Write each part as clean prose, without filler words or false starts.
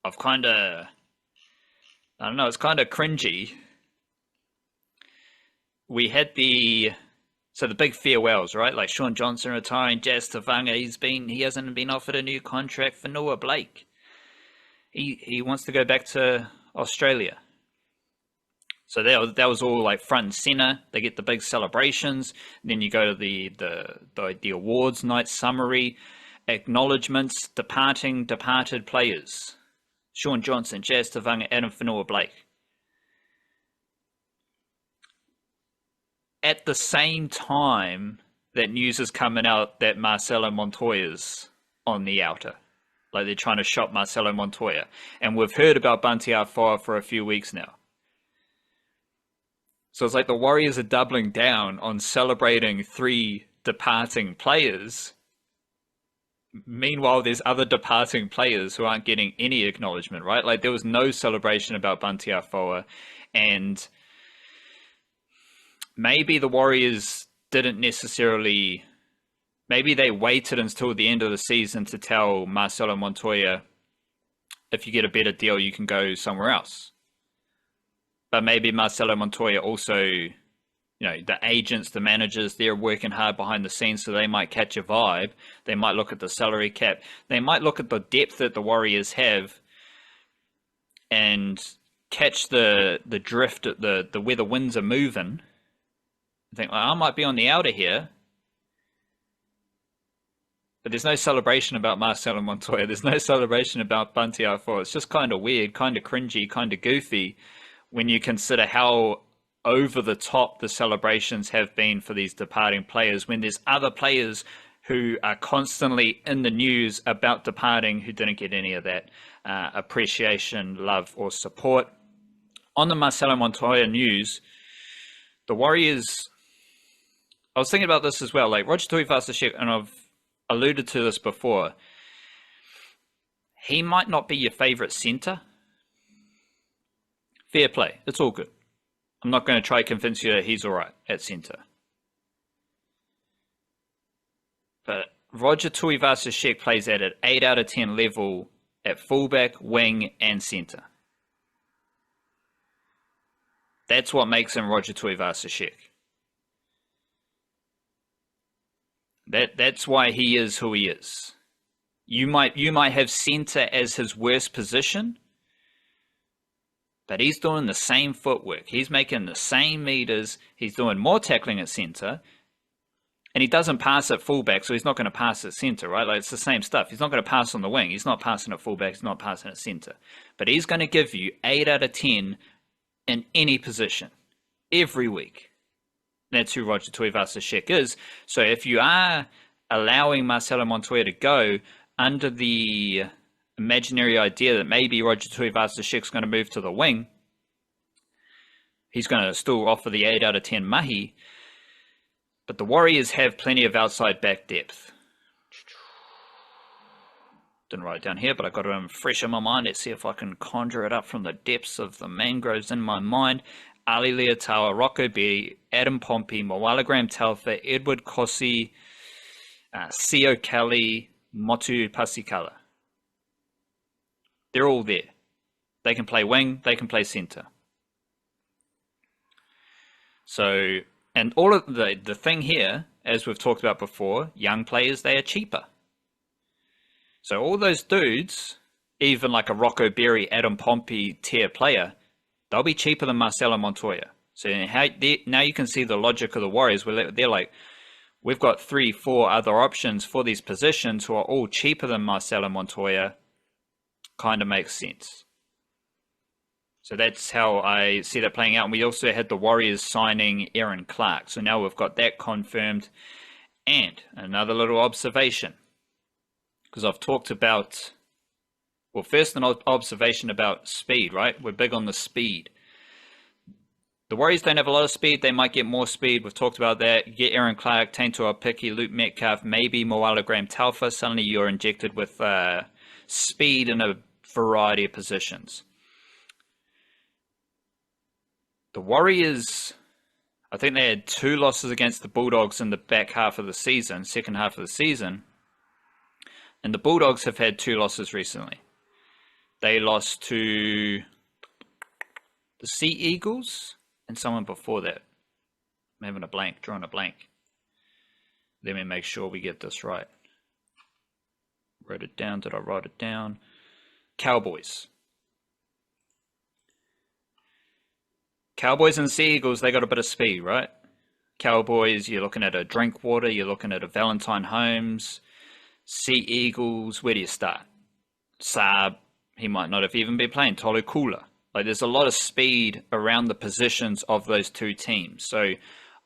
I've kind of, I don't know, it's kind of cringy. We had the big farewells, right? Like Sean Johnson retiring, Jazz Tavanga, he hasn't been offered a new contract. For Noah Blake, he wants to go back to Australia. So that was all like front and center. They get the big celebrations. Then you go to the awards night summary, acknowledgements, departed players. Sean Johnson, Jazz Tavanga, Adam Whanoa-Blake. At the same time that news is coming out that Marcelo Montoya's on the outer. Like they're trying to shop Marcelo Montoya. And we've heard about Bunty Afoa for a few weeks now. So it's like the Warriors are doubling down on celebrating 3 departing players. Meanwhile, there's other departing players who aren't getting any acknowledgement, right? Like there was no celebration about Bunty Afoa, and maybe the Warriors didn't necessarily, maybe they waited until the end of the season to tell Marcelo Montoya, if you get a better deal, you can go somewhere else. But maybe Marcelo Montoya also, the agents, the managers, they're working hard behind the scenes, so they might catch a vibe. They might look at the salary cap. They might look at the depth that the Warriors have and catch the drift, the where the winds are moving. Think, I might be on the outer here. But there's no celebration about Marcelo Montoya. There's no celebration about Bunty Afoa. It's just kind of weird, kind of cringy, kind of goofy when you consider how over the top the celebrations have been for these departing players, when there's other players who are constantly in the news about departing who didn't get any of that appreciation, love, or support. On the Marcelo Montoya news, the Warriors, I was thinking about this as well, like Roger Tuivasa-Sheck, and I've alluded to this before, he might not be your favorite center. Fair play, it's all good. I'm not going to try to convince you that he's all right at center. But Roger Tuivasa-Sheck plays at an 8 out of 10 level at fullback, wing, and center. That's what makes him Roger Tuivasa-Sheck. That's why he is who he is. You might have center as his worst position, but he's doing the same footwork. He's making the same meters. He's doing more tackling at center. And he doesn't pass at fullback, so he's not going to pass at center, right? Like it's the same stuff. He's not going to pass on the wing. He's not passing at fullback. He's not passing at center. But he's going to give you 8 out of 10 in any position every week. That's who Roger Tuivasa-Sheck is. So if you are allowing Marcelo Montoya to go under the imaginary idea that maybe Roger Tuivasa-Sheck's going to move to the wing, he's going to still offer the 8 out of 10 mahi. But the Warriors have plenty of outside back depth. Didn't write it down here, but I got it fresh in my mind. Let's see if I can conjure it up from the depths of the mangroves in my mind. Ali Leotawa, Rocco Berry, Adam Pompey, Moala Graham-Telfer, Edward Kossi, Sio Kelly, Motu Pasikala. They're all there. They can play wing, they can play center. So, and all of the thing here, as we've talked about before, young players, they are cheaper. So all those dudes, even like a Rocco Berry, Adam Pompey tier player, they'll be cheaper than Marcelo Montoya. So now you can see the logic of the Warriors, where they're like, we've got 3-4 other options for these positions who are all cheaper than Marcelo Montoya. Kind of makes sense. So that's how I see that playing out. And we also had the Warriors signing Erin Clark. So now we've got that confirmed. And another little observation, because I've talked about, well, first an observation about speed, right? We're big on the speed. The Warriors don't have a lot of speed. They might get more speed. We've talked about that. You get Erin Clark, Tainto Apiki, Luke Metcalf, maybe Moala Graham-Telfer. Suddenly you're injected with speed in a variety of positions. The Warriors, I think they had 2 losses against the Bulldogs in the back half of the season, second half of the season. And the Bulldogs have had 2 losses recently. They lost to the Sea Eagles and someone before that. I'm having a blank, drawing a blank. Let me make sure we get this right. Wrote it down. Did I write it down? Cowboys. Cowboys and Sea Eagles, they got a bit of speed, right? Cowboys, you're looking at a Drinkwater, you're looking at a Valentine Holmes. Sea Eagles, where do you start? Saab, he might not have even been playing. Tolu Kula. Like, there's a lot of speed around the positions of those two teams. So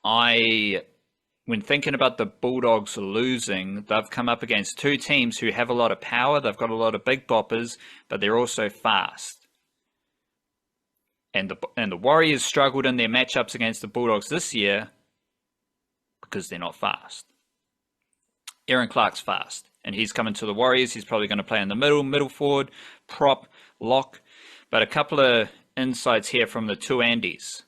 when thinking about the Bulldogs losing, they've come up against two teams who have a lot of power. They've got a lot of big boppers, but they're also fast. And the Warriors struggled in their matchups against the Bulldogs this year because they're not fast. Erin Clark's fast, and he's coming to the Warriors. He's probably going to play in the middle forward, prop, lock. But a couple of insights here from the two Andes.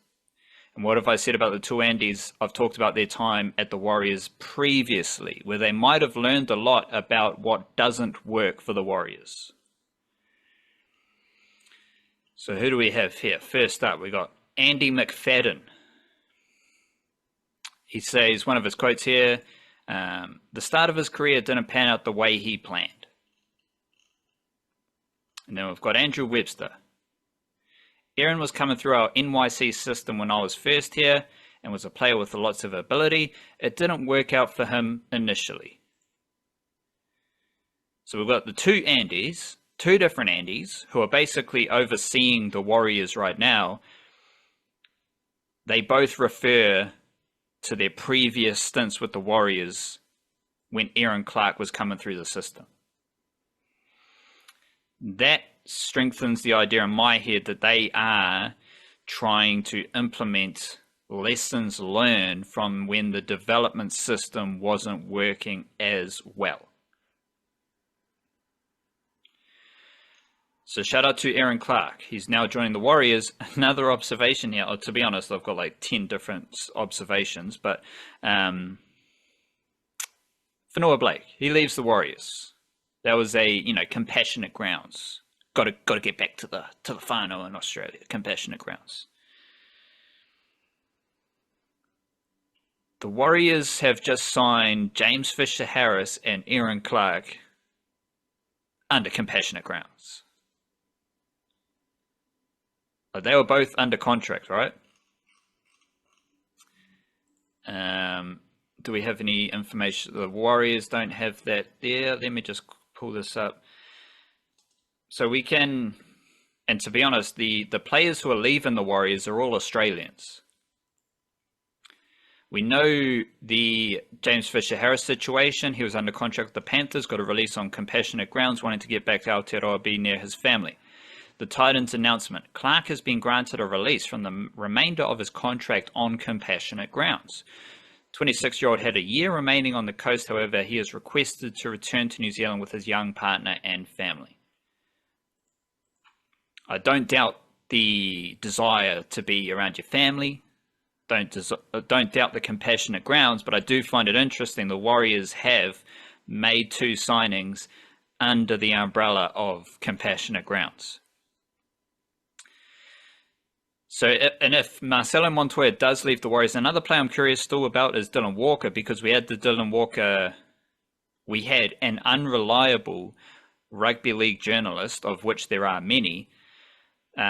And what have I said about the two Andes? I've talked about their time at the Warriors previously, where they might have learned a lot about what doesn't work for the Warriors. So who do we have here? First up, we got Andy McFadden. He says, one of his quotes here, the start of his career didn't pan out the way he planned. And then we've got Andrew Webster. Erin was coming through our NYC system when I was first here and was a player with lots of ability. It didn't work out for him initially. So we've got the two Andes, two different Andes, who are basically overseeing the Warriors right now. They both refer to their previous stints with the Warriors when Erin Clark was coming through the system. That strengthens the idea in my head that they are trying to implement lessons learned from when the development system wasn't working as well. So shout out to Erin Clark. He's now joining the Warriors. Another observation here. To be honest, I've got like 10 different observations, but Fanua Blake, he leaves the Warriors. That was a, compassionate grounds. Got to get back to the whānau in Australia. Compassionate grounds. The Warriors have just signed James Fisher-Harris and Erin Clark under compassionate grounds. They were both under contract, right? Do we have any information? The Warriors don't have that there. Let me just pull this up. So we can, and to be honest, the players who are leaving the Warriors are all Australians. We know the James Fisher-Harris situation. He was under contract with the Panthers, got a release on compassionate grounds, wanting to get back to Aotearoa, be near his family. The Titans announcement. Clark has been granted a release from the remainder of his contract on compassionate grounds. 26-year-old had a year remaining on the coast. However, he has requested to return to New Zealand with his young partner and family. I don't doubt the desire to be around your family. Don't doubt the compassionate grounds, but I do find it interesting the Warriors have made two signings under the umbrella of compassionate grounds. So, and if Marcelo Montoya does leave the Warriors, another player I'm curious still about is Dylan Walker, because we had an unreliable rugby league journalist, of which there are many,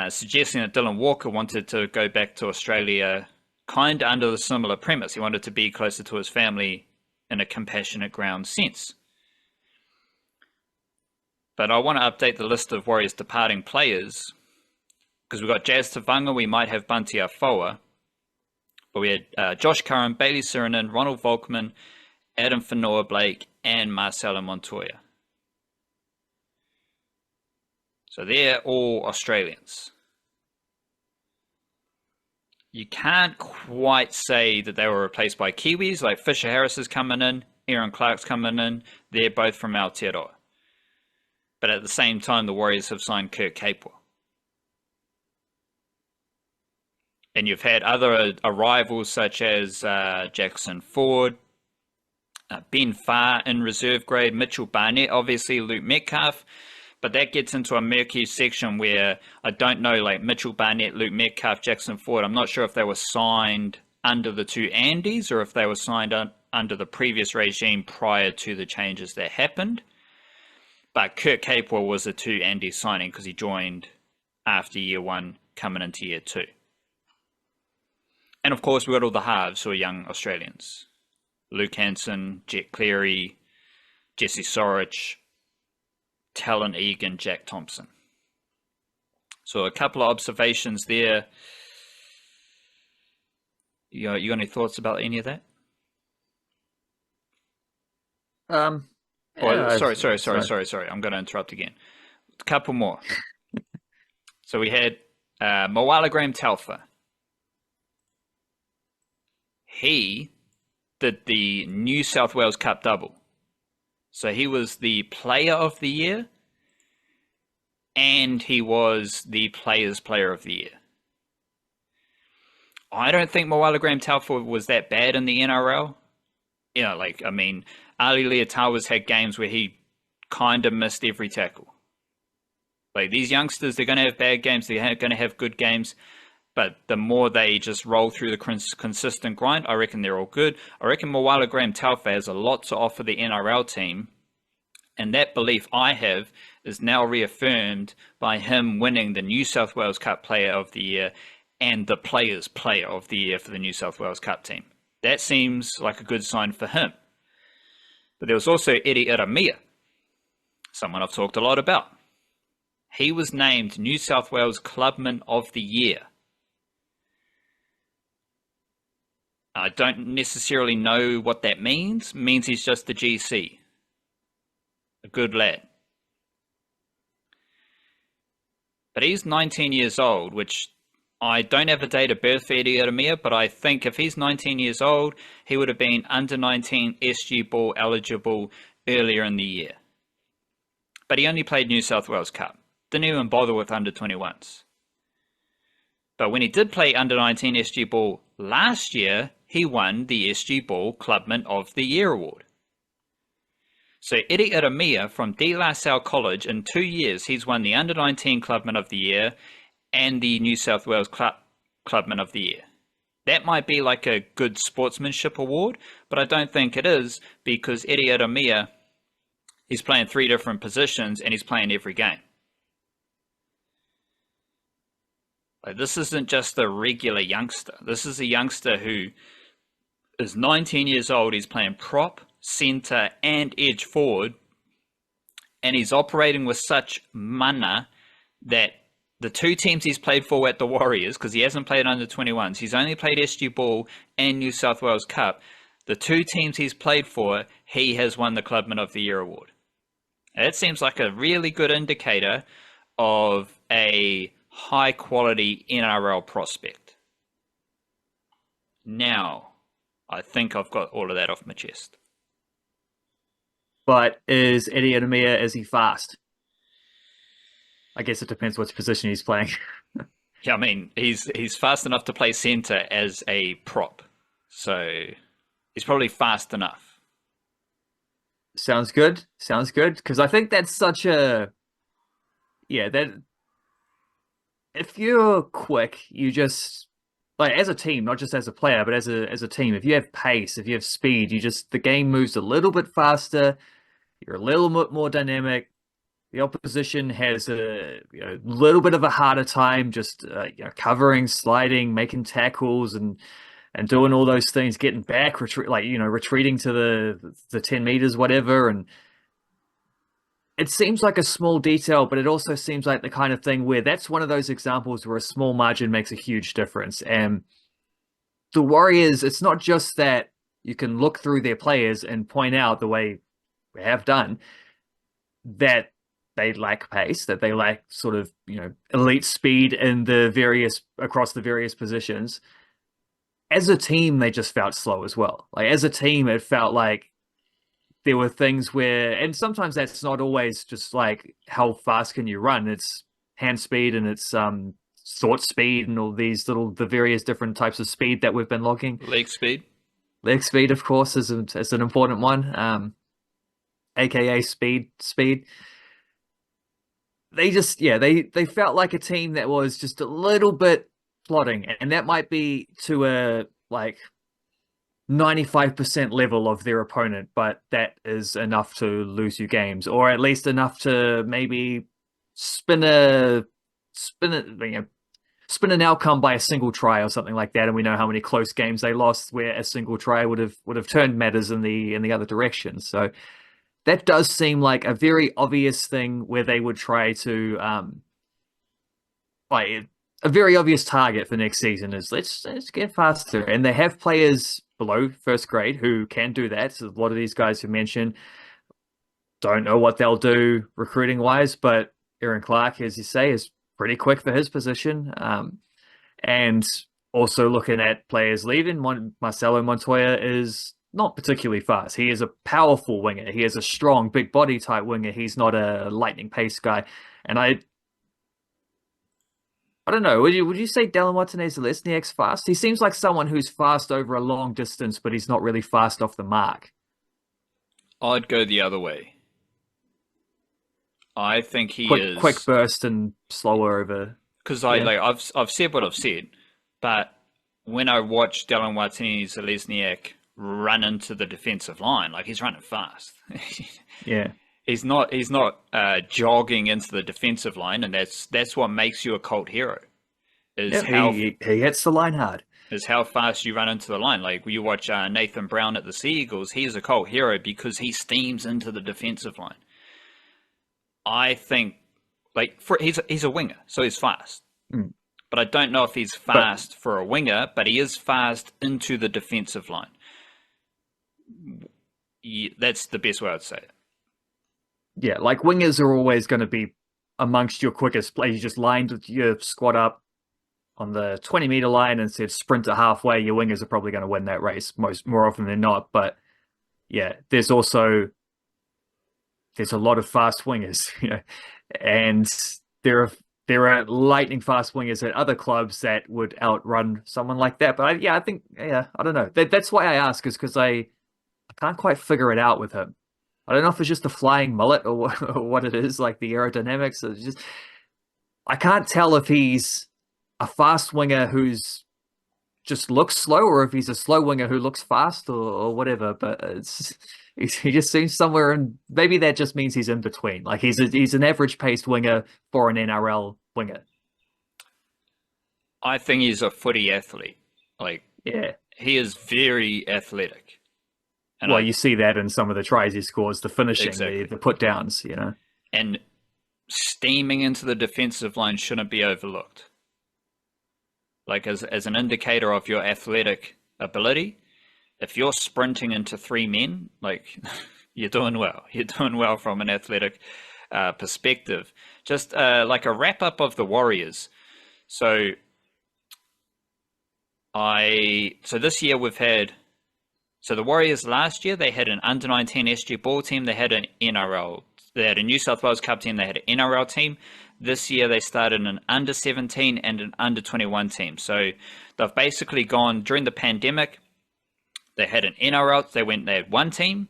suggesting that Dylan Walker wanted to go back to Australia kind of under the similar premise. He wanted to be closer to his family in a compassionate ground sense. But I want to update the list of Warriors departing players, because we've got Jazz Tavanga, we might have Bunty Afoa, but we had Josh Curran, Bailey Sirinen, Ronald Volkman, Adam Fanua Blake, and Marcelo Montoya. So they're all Australians. You can't quite say that they were replaced by Kiwis, like Fisher-Harris is coming in, Erin Clark's coming in, they're both from Aotearoa. But at the same time, the Warriors have signed Kurt Capewell. And you've had other arrivals such as Jackson Ford, Ben Farr in reserve grade, Mitchell Barnett, obviously Luke Metcalf, But that gets into a murky section where I don't know, like Mitchell Barnett, Luke Metcalf, Jackson Ford. I'm not sure if they were signed under the two Andys or if they were signed under the previous regime prior to the changes that happened. But Kurt Capewell was a two Andy signing because he joined after year one, coming into year two. And of course, we got all the halves who are young Australians. Luke Hanson, Jet Cleary, Jesse Sorich, Talon Egan, Jack Thompson. So a couple of observations there. You got any thoughts about any of that? Sorry. I'm going to interrupt again. A couple more. So we had Moala Graham Telfer. He did the New South Wales Cup double. So he was the Player of the Year and he was the Players' Player of the Year. I don't think Moala Graham Telfer was that bad in the NRL. You know, like, I mean, Ali Leotawa's had games where he kind of missed every tackle. Like, these youngsters, they're going to have bad games, they're going to have good games, but the more they just roll through the consistent grind, I reckon they're all good. I reckon Moala Graham Telfer has a lot to offer the NRL team, and that belief I have is now reaffirmed by him winning the New South Wales Cup Player of the Year and the Players' Player of the Year for the New South Wales Cup team. That seems like a good sign for him. But there was also Eddie Iramia, someone I've talked a lot about. He was named New South Wales Clubman of the Year. I don't necessarily know what that means. It means he's just the GC. A good lad. But he's 19 years old, which I don't have a date of birth for Eddie Iramia, but I think if he's 19 years old, he would have been under 19 SG Ball eligible earlier in the year. But he only played New South Wales Cup. Didn't even bother with under 21s. But when he did play under 19 SG Ball last year, he won the SG Ball Clubman of the Year award. So Eddie Iramia from De La Salle College, in 2 years, he's won the under 19 Clubman of the Year and the New South Wales Clubman of the Year. That might be like a good sportsmanship award, but I don't think it is, because Eddie Iramia, he's playing 3 different positions and he's playing every game. Like, this isn't just a regular youngster. This is a youngster who is 19 years old. He's playing prop, centre and edge forward, and he's operating with such mana that the 2 teams he's played for at the Warriors, because he hasn't played under 21s, he's only played SG Ball and New South Wales Cup. The 2 teams he's played for, he has won the Clubman of the Year award. That seems like a really good indicator of a high quality NRL prospect. Now, I think I've got all of that off my chest. But is Eddie Iramia, is he fast? I guess it depends which position he's playing. Yeah, I mean, he's fast enough to play centre as a prop. So he's probably fast enough. Sounds good. Sounds good. Because I think that's such a... Yeah, that... If you're quick, you just... Like, as a team, not just as a player, but as a team, if you have pace, if you have speed, the game moves a little bit faster, you're a little bit more dynamic. The opposition has a little bit of a harder time just covering, sliding, making tackles, and doing all those things, getting back, retreating to the 10 meters, whatever. And it seems like a small detail, but it also seems like the kind of thing where that's one of those examples where a small margin makes a huge difference. And the Warriors, it's not just that you can look through their players and point out, the way we have done, that they lack pace, that they lack sort of, elite speed in across the various positions. As a team, they just felt slow as well. Like, as a team, it felt like there were things where, and sometimes that's not always just like how fast can you run. It's hand speed and it's thought speed and all the various different types of speed that we've been logging. Leg speed. Leg speed, of course, is an important one. AKA speed. they just they felt like a team that was just a little bit plodding, and that might be to a like 95% level of their opponent, but that is enough to lose you games, or at least enough to maybe spin a spin it, spin an outcome by a single try or something like that. And we know how many close games they lost where a single try would have turned matters in the other direction. So that does seem like a very obvious thing where they would try to like a very obvious target for next season is let's get faster. And they have players below first grade who can do that. So a lot of these guys who mentioned don't know what they'll do recruiting wise, but Erin Clark, as you say, is pretty quick for his position. And also looking at players leaving, Marcelo Montoya is not particularly fast. He is a powerful winger. He is a strong, big body type winger. He's not a lightning pace guy. And I don't know. Would you say Dallin Watene-Zelezniak's fast? He seems like someone who's fast over a long distance, but he's not really fast off the mark. I'd go the other way. I think he quick, is quick burst and slower over. because Yeah. I've said what I've said, but when I watch Dallin Watene-Zelezniak run into the defensive line, like he's running fast. Yeah. He's not jogging into the defensive line, and that's what makes you a cult hero. Is Yeah, how he hits the line hard. is how fast you run into the line. Like you watch Nathan Brown at the Sea Eagles, he's a cult hero because he steams into the defensive line. I think he's a winger, so he's fast. Mm. But I don't know if he's But fast for a winger, but he is fast into the defensive line. Yeah, that's the best way I'd say it. yeah, like wingers are always going to be amongst your quickest plays. You just lined your squad up on the 20-meter line and said sprint to halfway. Your wingers are probably going to win that race more often than not. But yeah, there's a lot of fast wingers, and there are there are lightning fast wingers at other clubs that would outrun someone like that. But I think I don't know. That's why I ask is because I can't quite figure it out with him. I don't know if it's just the flying mullet or or what it is, like the aerodynamics. It's just I can't tell if he's a fast winger who's just looks slow or if he's a slow winger who looks fast or whatever. But he just seems somewhere, and maybe that just means he's in between. Like he's an average paced winger for an NRL winger. I think he's a footy athlete. Like Yeah. he is very athletic, and Well, you see that in some of the tries he scores, the finishing, exactly, the put downs. and steaming into the defensive line shouldn't be overlooked. Like as an indicator of your athletic ability, if you're sprinting into three men, like you're doing well. You're doing well from an athletic perspective. Just like a wrap up of the Warriors. So this year we've had. So the Warriors last year, they had an under-19 SG ball team. They had an NRL. They had a New South Wales Cup team. They had an NRL team. This year they started an under-17 and an under-21 team. So they've basically gone during the pandemic. They had an NRL. They had one team.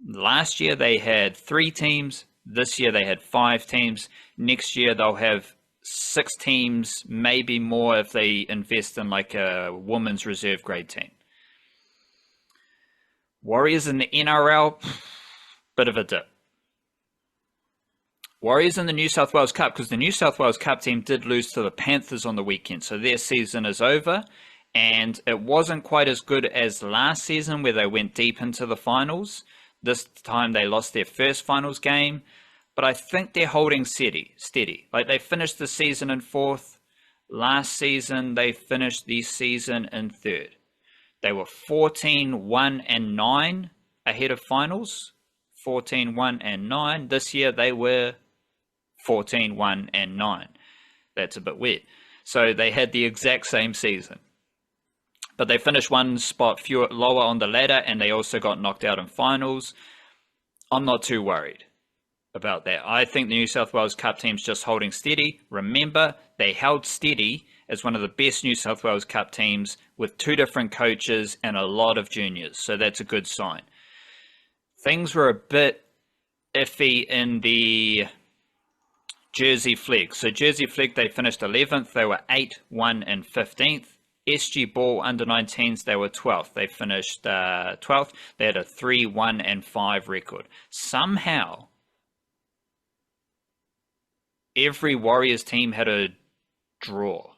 Last year they had three teams. This year they had five teams. Next year they'll have six teams, maybe more if they invest in like a women's reserve grade team. Warriors in the NRL, bit of a dip. Warriors in the New South Wales Cup, because the New South Wales Cup team did lose to the Panthers on the weekend, so their season is over, and it wasn't quite as good as last season where they went deep into the finals. This time they lost their first finals game, but I think they're holding steady. Like they finished the season in fourth. Last season they finished the season in third. They were 14-1-9 ahead of finals. 14-1-9. This year they were 14-1-9. That's a bit weird. So they had the exact same season. But they finished one spot lower on the ladder, and they also got knocked out in finals. I'm not too worried about that. I think the New South Wales Cup team's just holding steady. Remember, they held steady as one of the best New South Wales Cup teams with two different coaches and a lot of juniors. So that's a good sign. Things were a bit iffy in the Jersey Flegg. So Jersey Flegg, they finished 11th. They were 8, 1, and 15th. SG Ball under 19s, they were 12th. They finished 12th. They had a 3, 1, and 5 record. Somehow, every Warriors team had a draw.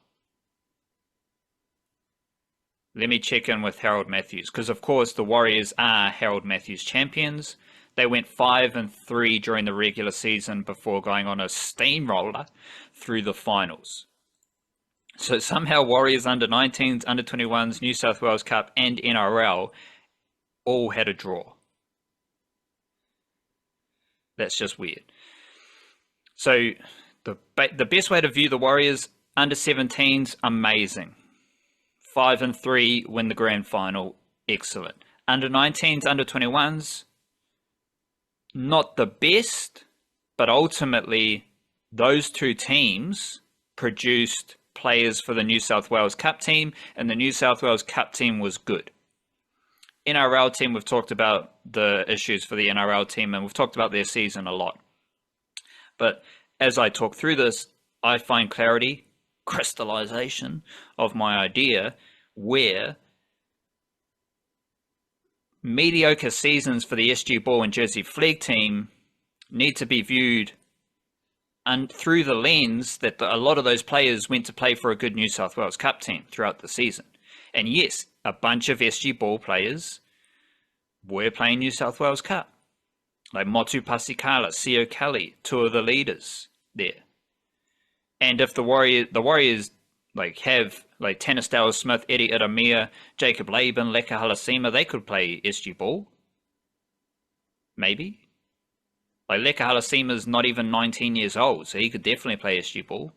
Let me check in with Harold Matthews, because of course the Warriors are Harold Matthews champions. They went 5-3 during the regular season before going on a steamroller through the finals. So somehow Warriors under 19s, under 21s, New South Wales Cup, and NRL all had a draw. That's just weird. So the best way to view the Warriors, under 17s, amazing. 5-3, win the grand final, excellent. Under 19s, under 21s, not the best, but ultimately those two teams produced players for the New South Wales Cup team, and the New South Wales Cup team was good. NRL team, we've talked about the issues for the NRL team, and we've talked about their season a lot. But as I talk through this, I find clarity, crystallization of my idea, where mediocre seasons for the SG Ball and Jersey Flegg team need to be viewed and through the lens that a lot of those players went to play for a good New South Wales Cup team throughout the season. And yes, a bunch of SG Ball players were playing New South Wales Cup. Like Motu Pasikala, Sio Kelly, two of the leaders there. And if the Warriors have Tanistella Smith, Eddie Iramia, Jacob Laban, Leka Halasima, they could play SG Ball. Maybe. Leka Halasima's not even 19 years old, so he could definitely play SG Ball.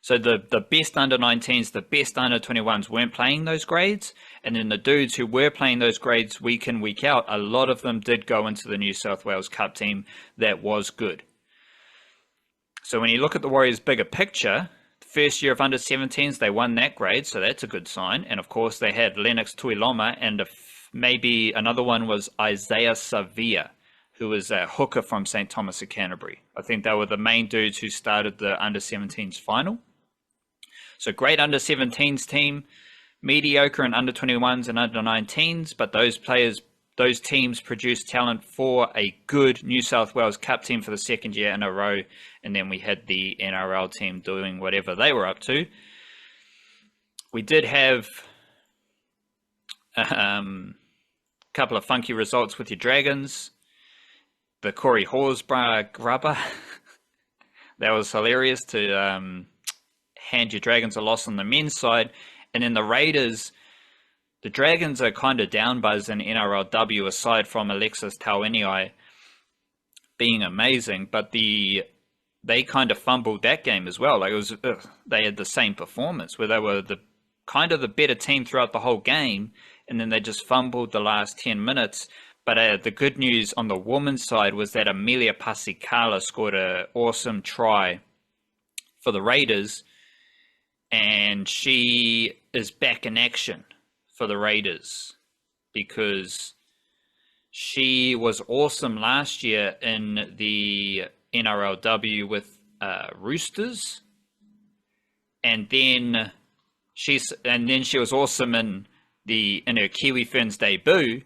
So the best under 19s, the best under 21s weren't playing those grades, and then the dudes who were playing those grades week in, week out, a lot of them did go into the New South Wales Cup team that was good. So when you look at the Warriors' bigger picture, the first year of under 17s, they won that grade, so that's a good sign. And of course, they had Lennox Tuiloma, and maybe another one was Isaiah Savia, who was a hooker from St. Thomas of Canterbury. I think they were the main dudes who started the under 17s final. So great under 17s team, mediocre in under 21s and under 19s, but those teams produced talent for a good New South Wales Cup team for the second year in a row. And then we had the NRL team doing whatever they were up to. We did have a couple of funky results with your Dragons. The Corey Horsburgh grubber. That was hilarious to hand your Dragons a loss on the men's side. And then the Raiders, the Dragons are kind of down buzz in NRLW aside from Alexis Taueniai being amazing, but they kind of fumbled that game as well. They had the same performance where they were the better team throughout the whole game, and then they just fumbled the last 10 minutes. But the good news on the women's side was that Amelia Pasikala scored an awesome try for the Raiders, and she is back in action for the Raiders because she was awesome last year in the NRLW with Roosters, and then she was awesome in her Kiwi Ferns debut.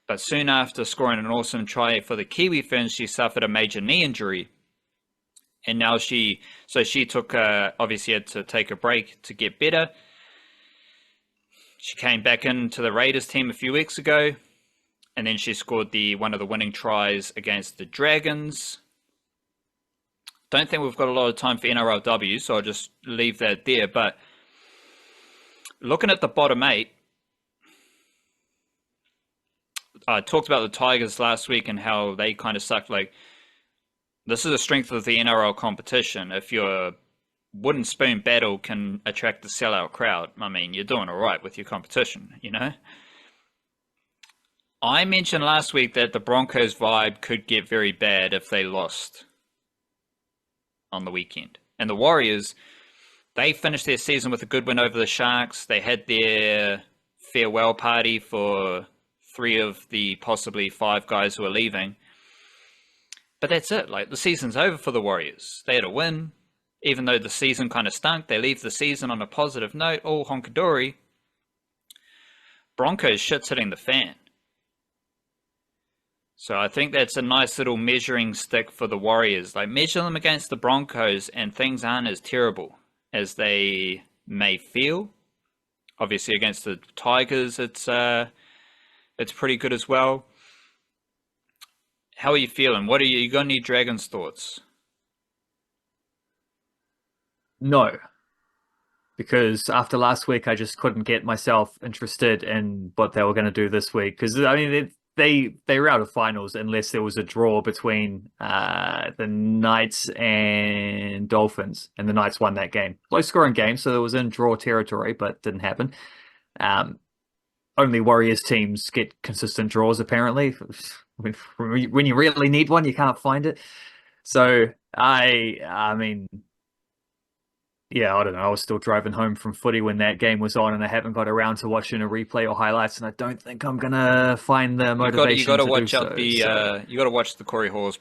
But soon after scoring an awesome try for the Kiwi Ferns, she suffered a major knee injury. And now she took, obviously had to take a break to get better. She came back into the Raiders team a few weeks ago. And then she scored one of the winning tries against the Dragons. Don't think we've got a lot of time for NRLW, so I'll just leave that there. But looking at the bottom 8, I talked about the Tigers last week and how they kind of sucked. This is a strength of the NRL competition. If your wooden spoon battle can attract the sellout crowd, I mean, you're doing all right with your competition, you know? I mentioned last week that the Broncos vibe could get very bad if they lost on the weekend. And the Warriors, they finished their season with a good win over the Sharks. They had their farewell party for 3 of the possibly 5 guys who are leaving. But that's it. Like, the season's over for the Warriors. They had a win. Even though the season kind of stunk, they leave the season on a positive note, all honkadory. Broncos shit's hitting the fan. So I think that's a nice little measuring stick for the Warriors. Like, measure them against the Broncos and things aren't as terrible as they may feel. Obviously against the Tigers, it's pretty good as well. How are you feeling? You got any Dragons thoughts? No, because after last week, I just couldn't get myself interested in what they were going to do this week. Because I mean, they were out of finals unless there was a draw between the Knights and Dolphins, and the Knights won that game. Low scoring game, so it was in draw territory, but didn't happen. Only Warriors teams get consistent draws, apparently. When you really need one, you can't find it. So I mean. Yeah, I don't know. I was still driving home from footy when that game was on, and I haven't got around to watching a replay or highlights, and I don't think I'm gonna find the motivation You got to to watch do out so. you got to watch the Corey Halls.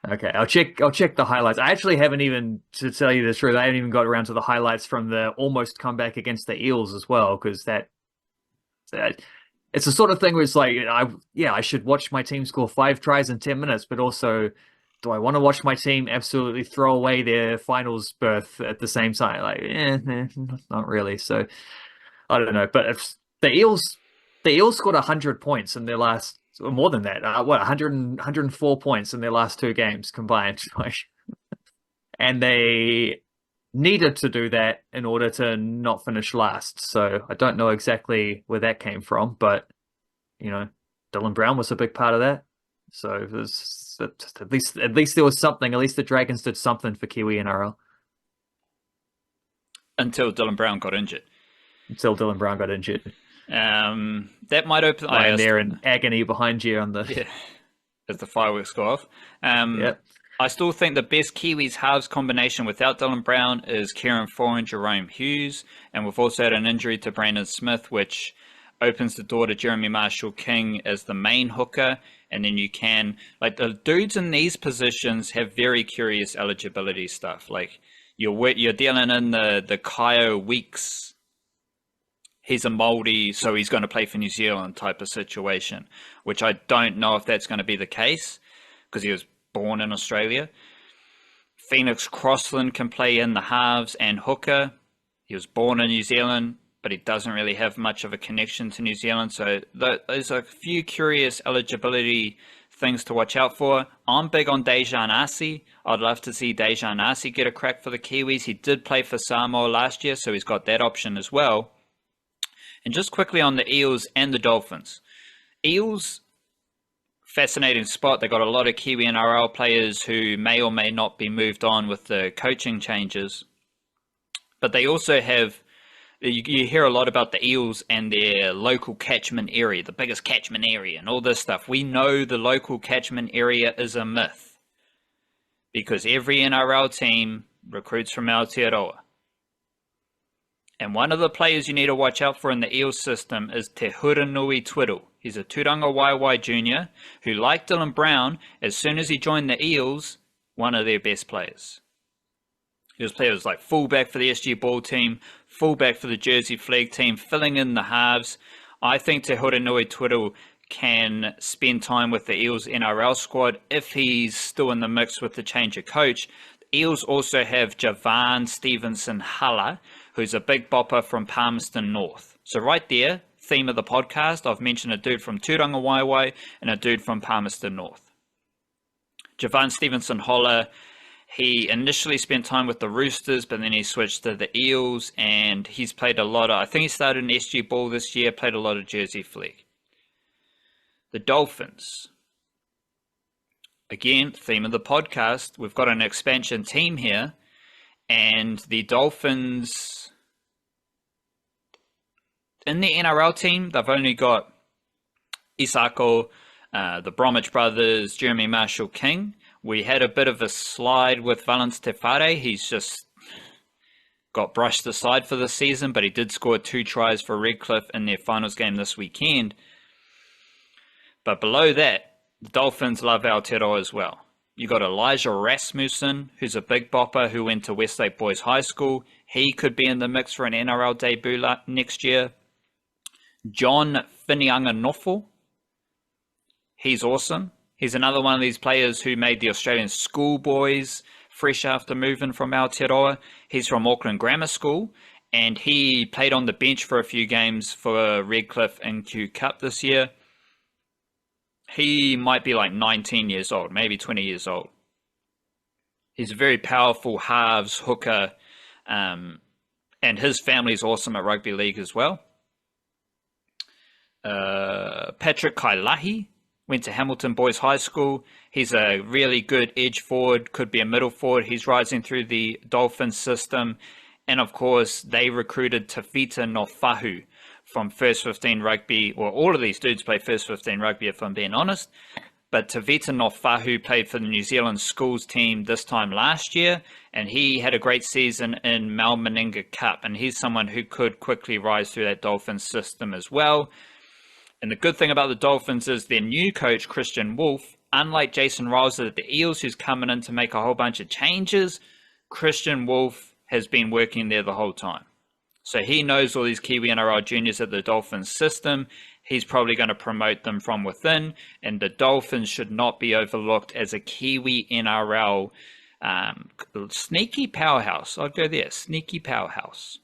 Okay, I'll check the highlights. I actually haven't even, to tell you the truth, I haven't even got around to the highlights from the almost comeback against the Eels as well, because that it's the sort of thing where it's like I should watch my team score 5 tries in 10 minutes, but also, do I want to watch my team absolutely throw away their finals berth at the same time? Like, not really. So I don't know. But if the Eels scored 100 points in their last, or more than that, 104 points in their last 2 games combined, and they needed to do that in order to not finish last. So I don't know exactly where that came from, but Dylan Brown was a big part of that. So it was, at least there was something. At least the Dragons did something for Kiwi-NRL. Until Dylan Brown got injured. That might open. And they're in agony behind you on as the fireworks go off. Yep. I still think the best Kiwis halves combination without Dylan Brown is Kieran Foran and Jerome Hughes, and we've also had an injury to Brandon Smith, which opens the door to Jeremy Marshall-King as the main hooker. And then you can, like, the dudes in these positions have very curious eligibility stuff. Like, you're dealing in the Kyo Weeks. He's a Māori, so he's going to play for New Zealand type of situation, which I don't know if that's going to be the case because he was born in Australia. Phoenix Crossland can play in the halves and hooker. He was born in New Zealand, but he doesn't really have much of a connection to New Zealand. So there's a few curious eligibility things to watch out for. I'm big on Dejan Arce. I'd love to see Dejan Arce get a crack for the Kiwis. He did play for Samoa last year, so he's got that option as well. And just quickly on the Eels and the Dolphins. Eels, fascinating spot. They got a lot of Kiwi-NRL players who may or may not be moved on with the coaching changes. But they also have, you hear a lot about the Eels and their local catchment area, the biggest catchment area and all this stuff. We know the local catchment area is a myth because every NRL team recruits from Aotearoa. And one of the players you need to watch out for in the Eels system is Te Huranui Twiddle. He's a Turanga Waiwai junior who, like Dylan Brown, as soon as he joined the Eels, one of their best players. He was like fullback for the SG Ball team, fullback for the Jersey Flag team, filling in the halves. I think Te Huranui Twiddle can spend time with the Eels NRL squad if he's still in the mix with the change of coach. The Eels also have Javan Stevenson Halla, who's a big bopper from Palmerston North. So right there, theme of the podcast, I've mentioned a dude from Turanga Waiwai and a dude from Palmerston North. Javan Stevenson Halla, he initially spent time with the Roosters, but then he switched to the Eels, and he's played a lot of, I think he started in SG Ball this year, played a lot of Jersey Flag. The Dolphins. Again, theme of the podcast, we've got an expansion team here, and the Dolphins, in the NRL team, they've only got Isako, the Bromwich brothers, Jeremy Marshall-King. We had a bit of a slide with Valence Tefare. He's just got brushed aside for the season, but he did score 2 tries for Redcliffe in their finals game this weekend. But below that, the Dolphins love Aotearoa as well. You got Elijah Rasmussen, who's a big bopper who went to Westlake Boys High School. He could be in the mix for an NRL debut next year. John Finianga-Nofo. He's awesome. He's another one of these players who made the Australian schoolboys fresh after moving from Aotearoa. He's from Auckland Grammar School, and he played on the bench for a few games for Redcliffe and Q Cup this year. He might be like 19 years old, maybe 20 years old. He's a very powerful halves hooker, and his family's awesome at rugby league as well. Patrick Kailahi went to Hamilton Boys High School. He's a really good edge forward, could be a middle forward. He's rising through the Dolphins system. And of course, they recruited Tawhita Nofahu from First 15 Rugby. Well, all of these dudes play First 15 Rugby, if I'm being honest. But Tawhita Nofahu played for the New Zealand schools team this time last year, and he had a great season in Mal Meninga Cup. And he's someone who could quickly rise through that Dolphins system as well. And the good thing about the Dolphins is their new coach, Christian Wolf, unlike Jason Riles at the Eels, who's coming in to make a whole bunch of changes, Christian Wolf has been working there the whole time. So he knows all these Kiwi-NRL juniors at the Dolphins system. He's probably going to promote them from within, and the Dolphins should not be overlooked as a Kiwi-NRL sneaky powerhouse. I'll go there, sneaky powerhouse.